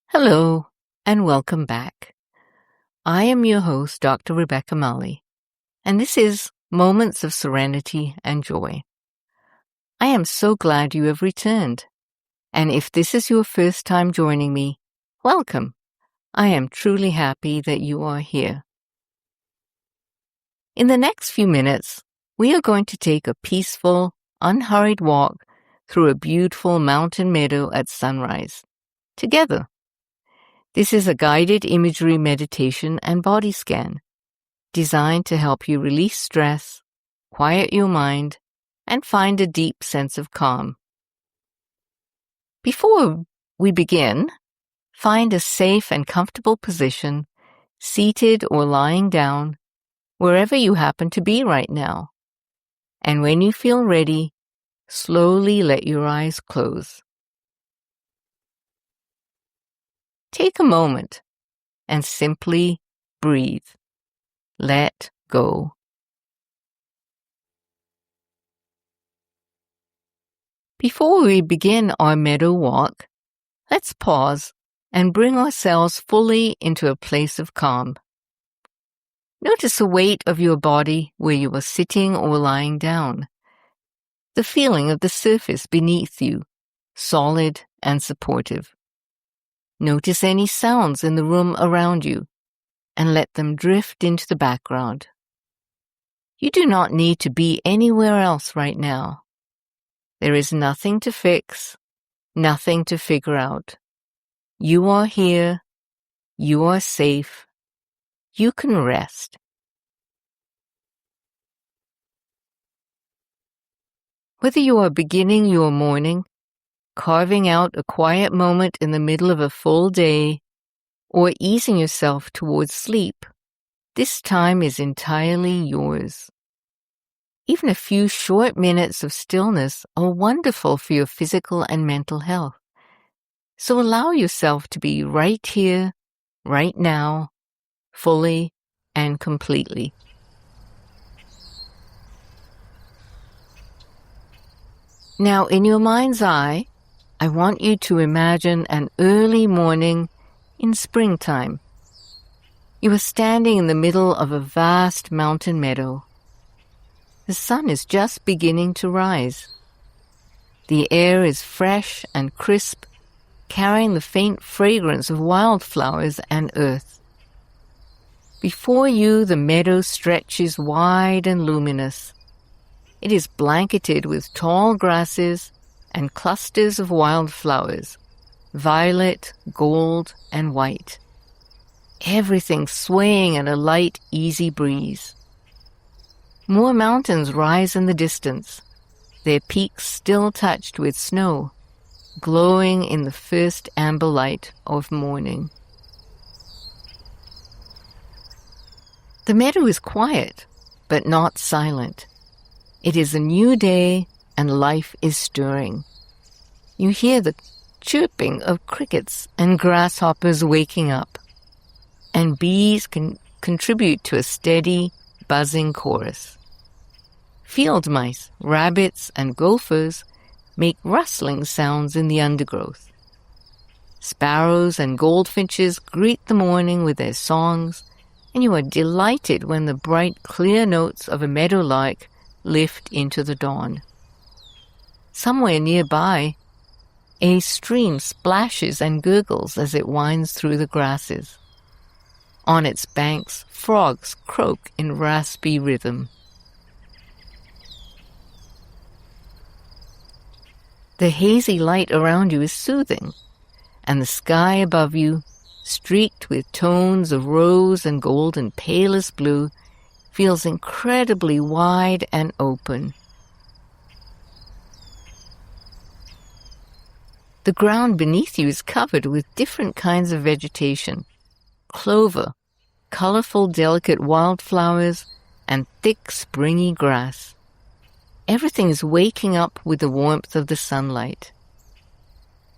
Hello, and welcome back. I am your host, Dr. Rebecca Mully, and this is Moments of Serenity and Joy. I am so glad you have returned, and if this is your first time joining me, welcome. I am truly happy that you are here. In the next few minutes, we are going to take a peaceful, unhurried walk through a beautiful mountain meadow at sunrise, together. This is a guided imagery meditation and body scan designed to help you release stress, quiet your mind, and find a deep sense of calm. Before we begin, find a safe and comfortable position, seated or lying down, wherever you happen to be right now. And when you feel ready, slowly let your eyes close. Take a moment and simply breathe. Let go. Before we begin our meadow walk, let's pause and bring ourselves fully into a place of calm. Notice the weight of your body where you are sitting or lying down. The feeling of the surface beneath you, solid and supportive. Notice any sounds in the room around you and let them drift into the background. You do not need to be anywhere else right now. There is nothing to fix, nothing to figure out. You are here. You are safe. You can rest. Whether you are beginning your morning, carving out a quiet moment in the middle of a full day, or easing yourself towards sleep, this time is entirely yours. Even a few short minutes of stillness are wonderful for your physical and mental health. So allow yourself to be right here, right now, fully and completely. Now, in your mind's eye, I want you to imagine an early morning in springtime. You are standing in the middle of a vast mountain meadow. The sun is just beginning to rise. The air is fresh and crisp, carrying the faint fragrance of wildflowers and earth. Before you, the meadow stretches wide and luminous. It is blanketed with tall grasses and clusters of wildflowers, violet, gold, and white. Everything swaying in a light, easy breeze. More mountains rise in the distance, their peaks still touched with snow, glowing in the first amber light of morning. The meadow is quiet, but not silent. It is a new day, and life is stirring. You hear the chirping of crickets and grasshoppers waking up, and bees can contribute to a steady, buzzing chorus. Field mice, rabbits, and gophers make rustling sounds in the undergrowth. Sparrows and goldfinches greet the morning with their songs, and you are delighted when the bright, clear notes of a meadowlark lift into the dawn. Somewhere nearby, a stream splashes and gurgles as it winds through the grasses. On its banks, frogs croak in raspy rhythm. The hazy light around you is soothing, and the sky above you, streaked with tones of rose and gold and palest blue, feels incredibly wide and open. The ground beneath you is covered with different kinds of vegetation: clover, colorful, delicate wildflowers, and thick, springy grass. Everything is waking up with the warmth of the sunlight.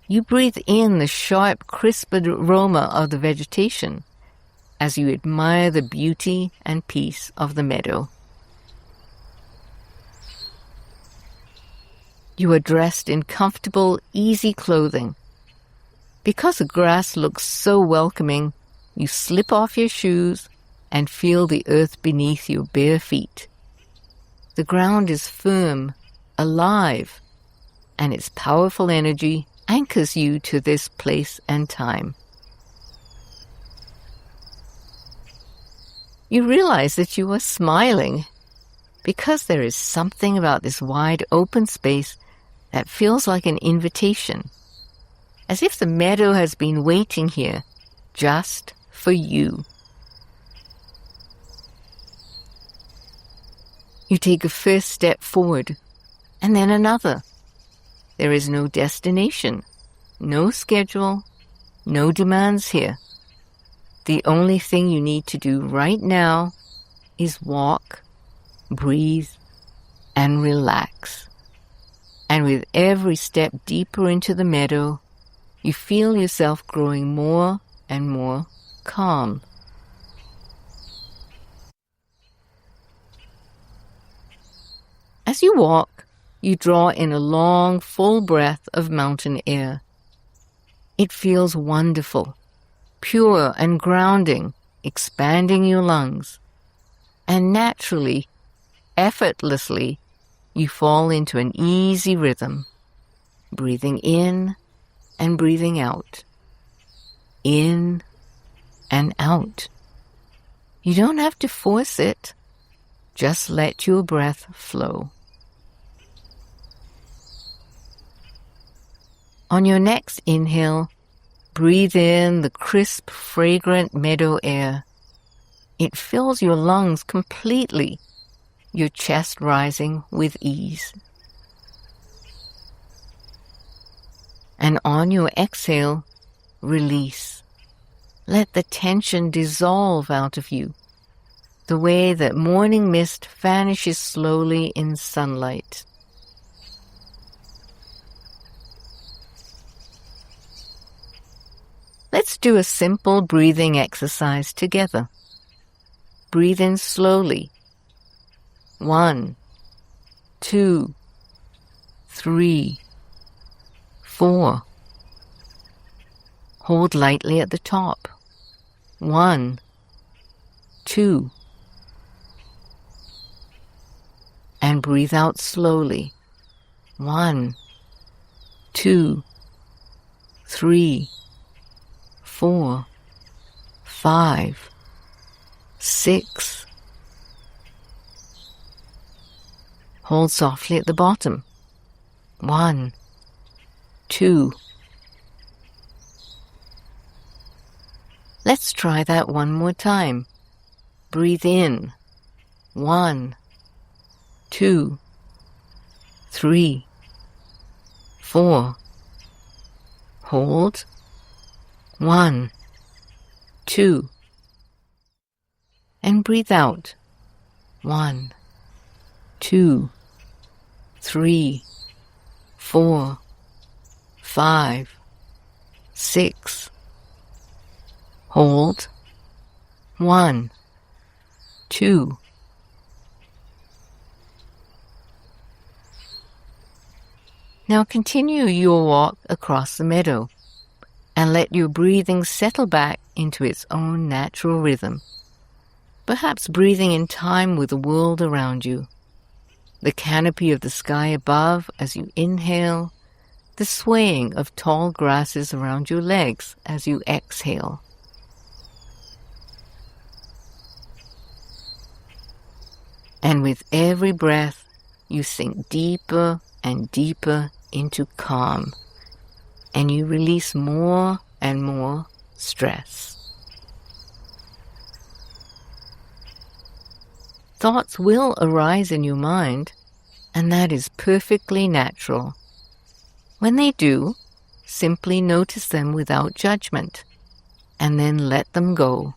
You breathe in the sharp, crisp aroma of the vegetation as you admire the beauty and peace of the meadow. You are dressed in comfortable, easy clothing. Because the grass looks so welcoming, you slip off your shoes and feel the earth beneath your bare feet. The ground is firm, alive, and its powerful energy anchors you to this place and time. You realize that you are smiling because there is something about this wide open space that feels like an invitation, as if the meadow has been waiting here just for you. You take a first step forward, and then another. There is no destination, no schedule, no demands here. The only thing you need to do right now is walk, breathe, and relax. And with every step deeper into the meadow, you feel yourself growing more and more calm. As you walk, you draw in a long, full breath of mountain air. It feels wonderful, pure and grounding, expanding your lungs. And naturally, effortlessly, you fall into an easy rhythm, breathing in and breathing out, in and out. You don't have to force it. Just let your breath flow. On your next inhale, breathe in the crisp, fragrant meadow air. It fills your lungs completely, your chest rising with ease. And on your exhale, release. Let the tension dissolve out of you, the way that morning mist vanishes slowly in sunlight. Let's do a simple breathing exercise together. Breathe in slowly. 1, 2, 3, 4. Hold lightly at the top. 1, 2. And breathe out slowly. 1, 2, 3, 4, 5, 6. Hold softly at the bottom. 1, 2. Let's try that one more time. Breathe in. 1, 2, 3, 4. Hold. 1, 2. And breathe out. 1, 2, 3, 4, 5, 6. Hold. 1, 2. Now continue your walk across the meadow and let your breathing settle back into its own natural rhythm, perhaps breathing in time with the world around you, the canopy of the sky above as you inhale, the swaying of tall grasses around your legs as you exhale. And with every breath, you sink deeper and deeper into calm, and you release more and more stress. Thoughts will arise in your mind, and that is perfectly natural. When they do, simply notice them without judgment, and then let them go.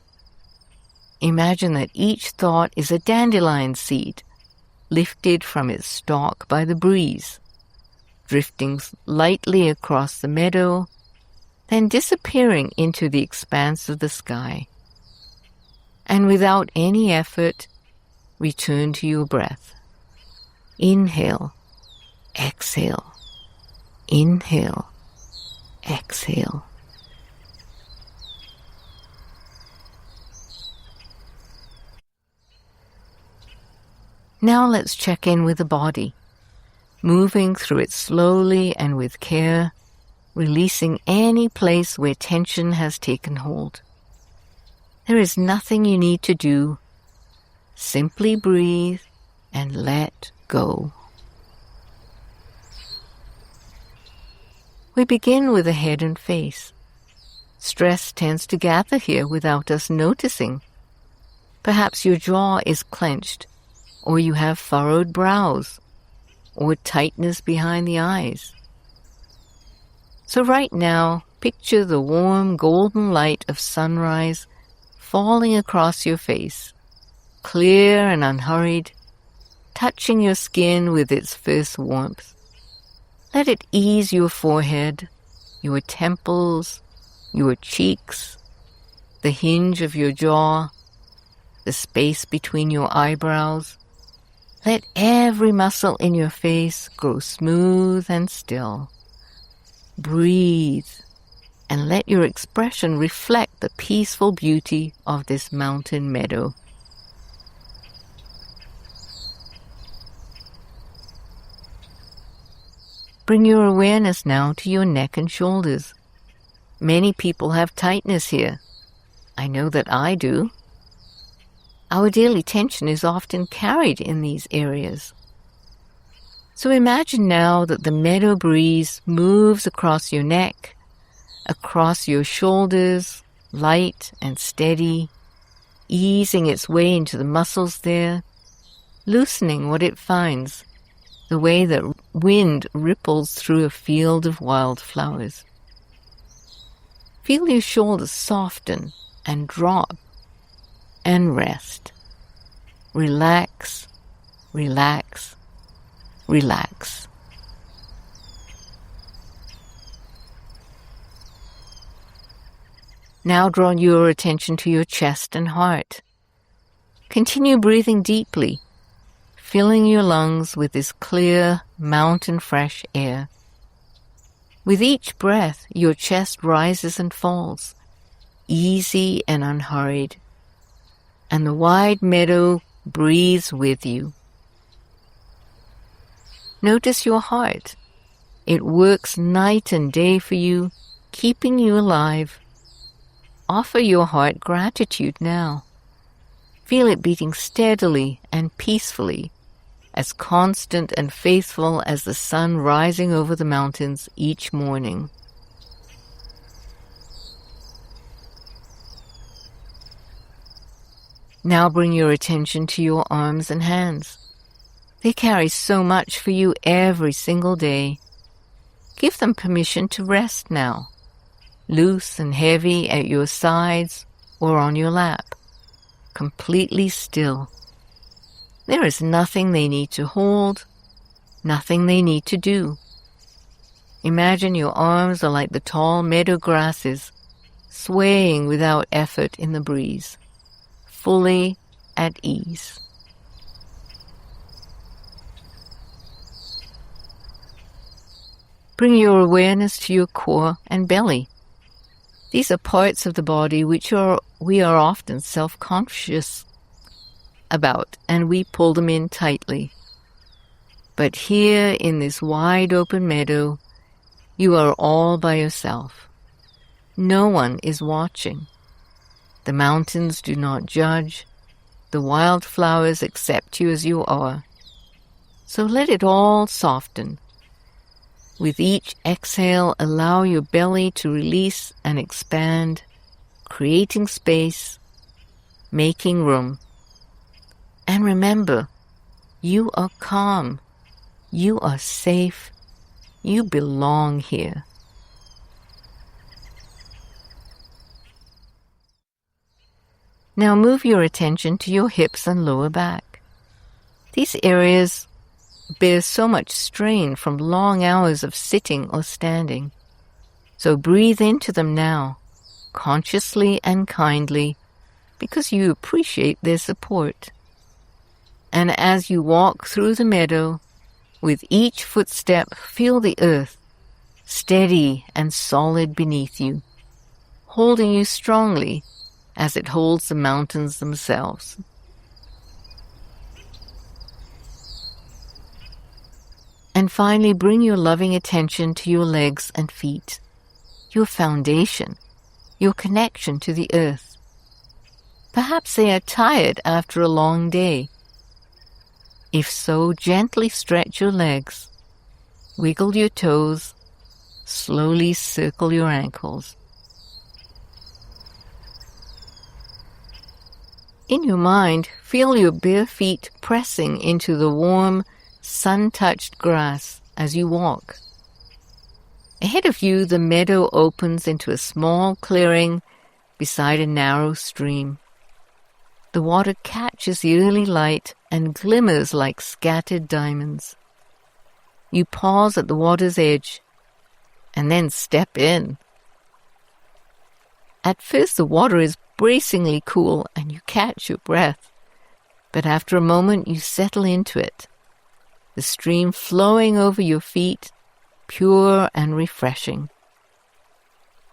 Imagine that each thought is a dandelion seed, lifted from its stalk by the breeze, drifting lightly across the meadow, then disappearing into the expanse of the sky. And without any effort, return to your breath. Inhale, exhale, inhale, exhale. Now let's check in with the body, moving through it slowly and with care, releasing any place where tension has taken hold. There is nothing you need to do. Simply breathe and let go. We begin with the head and face. Stress tends to gather here without us noticing. Perhaps your jaw is clenched, or you have furrowed brows, or tightness behind the eyes. So right now, picture the warm golden light of sunrise falling across your face, clear and unhurried, touching your skin with its first warmth. Let it ease your forehead, your temples, your cheeks, the hinge of your jaw, the space between your eyebrows. Let every muscle in your face grow smooth and still. Breathe and let your expression reflect the peaceful beauty of this mountain meadow. Bring your awareness now to your neck and shoulders. Many people have tightness here. I know that I do. Our daily tension is often carried in these areas. So imagine now that the meadow breeze moves across your neck, across your shoulders, light and steady, easing its way into the muscles there, loosening what it finds, the way that wind ripples through a field of wildflowers. Feel your shoulders soften and drop and rest. Relax, relax, relax. Now draw your attention to your chest and heart. Continue breathing deeply, filling your lungs with this clear, mountain-fresh air. With each breath, your chest rises and falls, easy and unhurried, and the wide meadow breathes with you. Notice your heart. It works night and day for you, keeping you alive. Offer your heart gratitude now. Feel it beating steadily and peacefully, as constant and faithful as the sun rising over the mountains each morning. Now bring your attention to your arms and hands. They carry so much for you every single day. Give them permission to rest now, loose and heavy at your sides or on your lap, completely still. There is nothing they need to hold, nothing they need to do. Imagine your arms are like the tall meadow grasses, swaying without effort in the breeze, fully at ease. Bring your awareness to your core and belly. These are parts of the body which we are often self-conscious about, and we pull them in tightly. But here in this wide open meadow, you are all by yourself. No one is watching. The mountains do not judge. The wildflowers accept you as you are. So let it all soften. With each exhale, allow your belly to release and expand, creating space, making room. And remember, you are calm, you are safe, you belong here. Now move your attention to your hips and lower back. These areas bear so much strain from long hours of sitting or standing. So breathe into them now, consciously and kindly, because you appreciate their support. And as you walk through the meadow, with each footstep feel the earth, steady and solid beneath you, holding you strongly as it holds the mountains themselves. And finally, bring your loving attention to your legs and feet, your foundation, your connection to the earth. Perhaps they are tired after a long day. If so, gently stretch your legs, wiggle your toes, slowly circle your ankles. In your mind, feel your bare feet pressing into the warm, sun-touched grass as you walk. Ahead of you, the meadow opens into a small clearing beside a narrow stream. The water catches the early light and glimmers like scattered diamonds. You pause at the water's edge and then step in. At first, the water is bracingly cool and you catch your breath, but after a moment you settle into it, the stream flowing over your feet, pure and refreshing.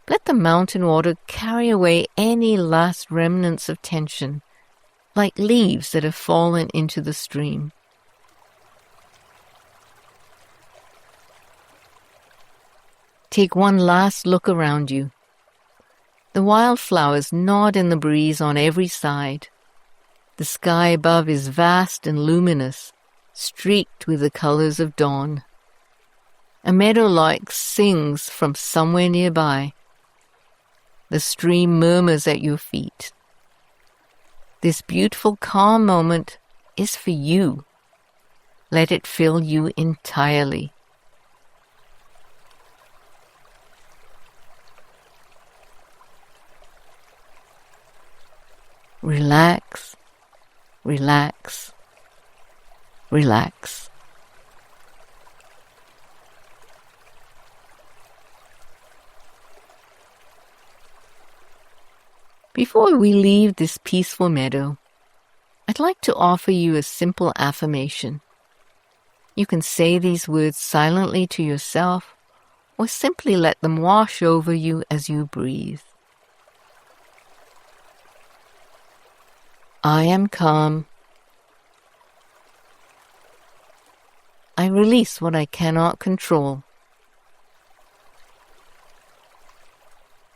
Let the mountain water carry away any last remnants of tension, like leaves that have fallen into the stream. Take one last look around you. The wildflowers nod in the breeze on every side. The sky above is vast and luminous, streaked with the colors of dawn. A meadowlark sings from somewhere nearby. The stream murmurs at your feet. This beautiful, calm moment is for you. Let it fill you entirely. Relax, relax, relax. Before we leave this peaceful meadow, I'd like to offer you a simple affirmation. You can say these words silently to yourself or simply let them wash over you as you breathe. I am calm. I release what I cannot control.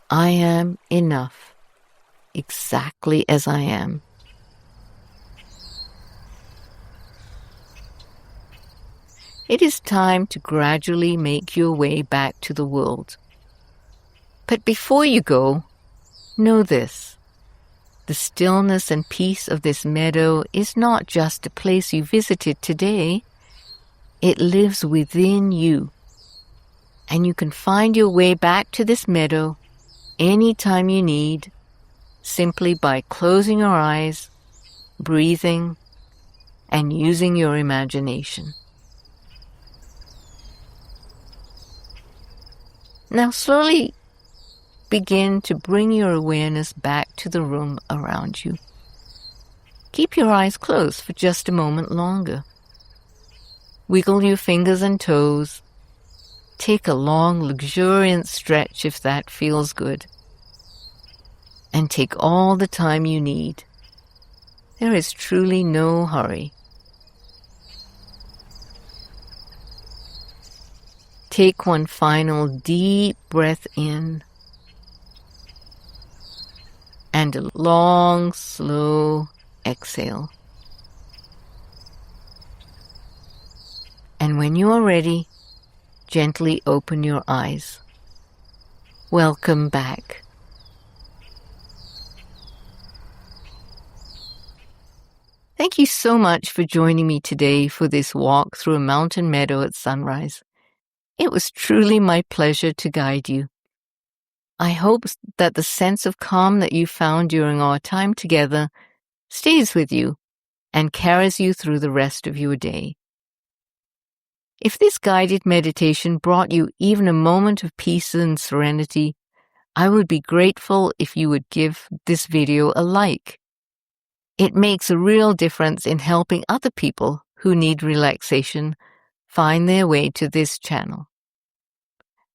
I am enough, exactly as I am. It is time to gradually make your way back to the world. But before you go, know this. The stillness and peace of this meadow is not just a place you visited today. It lives within you. And you can find your way back to this meadow anytime you need, simply by closing your eyes, breathing, and using your imagination. Now slowly begin to bring your awareness back to the room around you. Keep your eyes closed for just a moment longer. Wiggle your fingers and toes. Take a long, luxuriant stretch if that feels good. And take all the time you need. There is truly no hurry. Take one final deep breath in. And a long, slow exhale. And when you are ready, gently open your eyes. Welcome back. Thank you so much for joining me today for this walk through a mountain meadow at sunrise. It was truly my pleasure to guide you. I hope that the sense of calm that you found during our time together stays with you and carries you through the rest of your day. If this guided meditation brought you even a moment of peace and serenity, I would be grateful if you would give this video a like. It makes a real difference in helping other people who need relaxation find their way to this channel.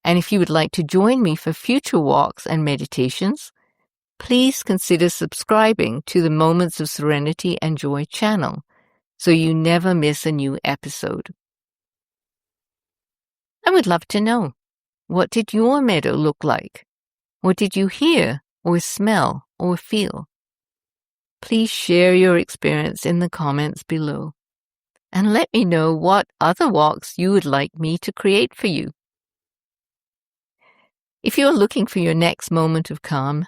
And if you would like to join me for future walks and meditations, please consider subscribing to the Moments of Serenity and Joy channel so you never miss a new episode. I would love to know, what did your meadow look like? What did you hear or smell or feel? Please share your experience in the comments below and let me know what other walks you would like me to create for you. If you're looking for your next moment of calm,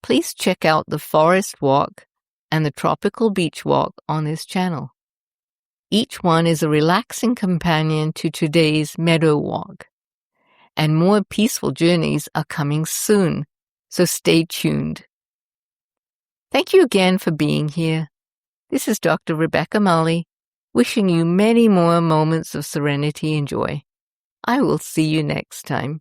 please check out the forest walk and the tropical beach walk on this channel. Each one is a relaxing companion to today's meadow walk. And more peaceful journeys are coming soon, so stay tuned. Thank you again for being here. This is Dr. Rebecca Mully, wishing you many more moments of serenity and joy. I will see you next time.